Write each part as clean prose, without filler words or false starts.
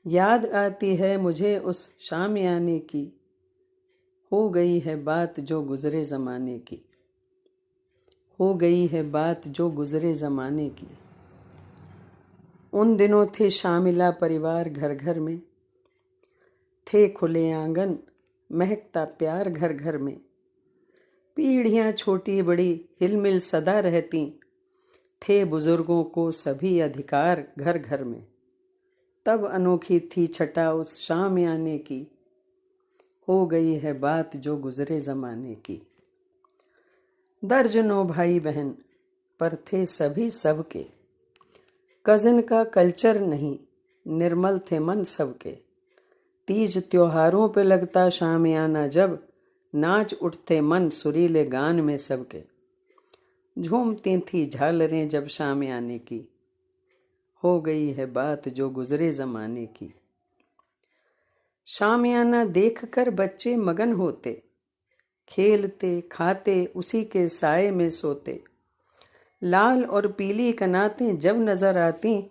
याद आती है मुझे उस शामियाने की, हो गई है बात जो गुजरे ज़माने की, हो गई है बात जो गुजरे ज़माने की। उन दिनों थे शामिला परिवार घर घर में, थे खुले आंगन महकता प्यार घर घर में। पीढ़ियाँ छोटी बड़ी हिलमिल सदा रहती, थे बुजुर्गों को सभी अधिकार घर घर में। तब अनोखी थी छटा उस शामियाने की, हो गई है बात जो गुजरे ज़माने की। दर्जनों भाई बहन पर थे सभी सबके, कज़न का कल्चर नहीं निर्मल थे मन सबके। तीज त्योहारों पे लगता शामियाना जब, नाच उठते मन सुरीले गान में सबके। झूमती थी झालरें जब शामियाने की, हो गई है बात जो गुजरे ज़माने की। शामियाना देखकर बच्चे मगन होते, खेलते खाते उसी के साए में सोते। लाल और पीली कनातें जब नजर आती,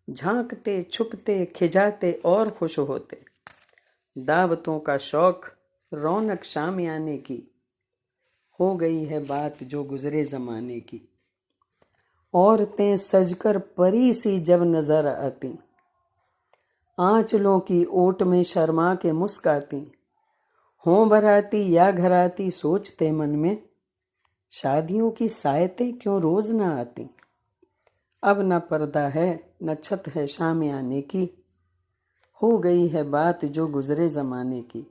झांकते छुपते खिजाते और खुश होते। दावतों का शौक रौनक शामियाने की, हो गई है बात जो गुजरे ज़माने की। औरतें सजकर परी सी जब नजर आती, आंचलों की ओट में शर्मा के मुस्काती। हों बराती या घराती सोचते मन में, शादियों की सायतें क्यों रोज ना आती। अब न पर्दा है न छत है शामियाने की, हो गई है बात जो गुजरे ज़माने की।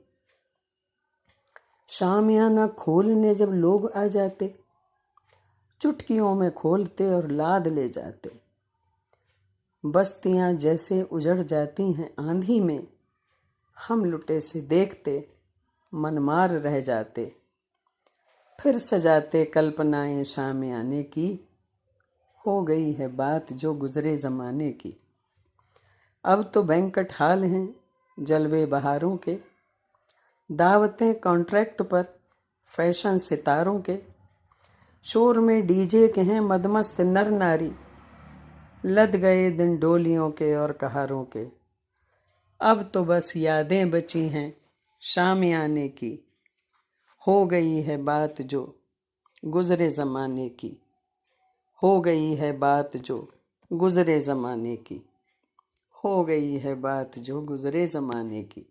शामियाना खोलने जब लोग आ जाते, चुटकियों में खोलते और लाद ले जाते। बस्तियां जैसे उजड़ जाती हैं आंधी में, हम लुटे से देखते मनमार रह जाते। फिर सजाते कल्पनाएं शामियाने की, हो गई है बात जो गुजरे ज़माने की। अब तो बैंक्वेट हाल हैं जलवे बहारों के, दावतें कॉन्ट्रैक्ट पर फैशन सितारों के। शोर में डीजे के हैं मदमस्त नर नारी, लद गए दिन डोलियों के और कहारों के। अब तो बस यादें बची हैं शामियाने की, हो गई है बात जो गुजरे ज़माने की, हो गई है बात जो गुजरे ज़माने की, हो गई है बात जो गुजरे ज़माने की।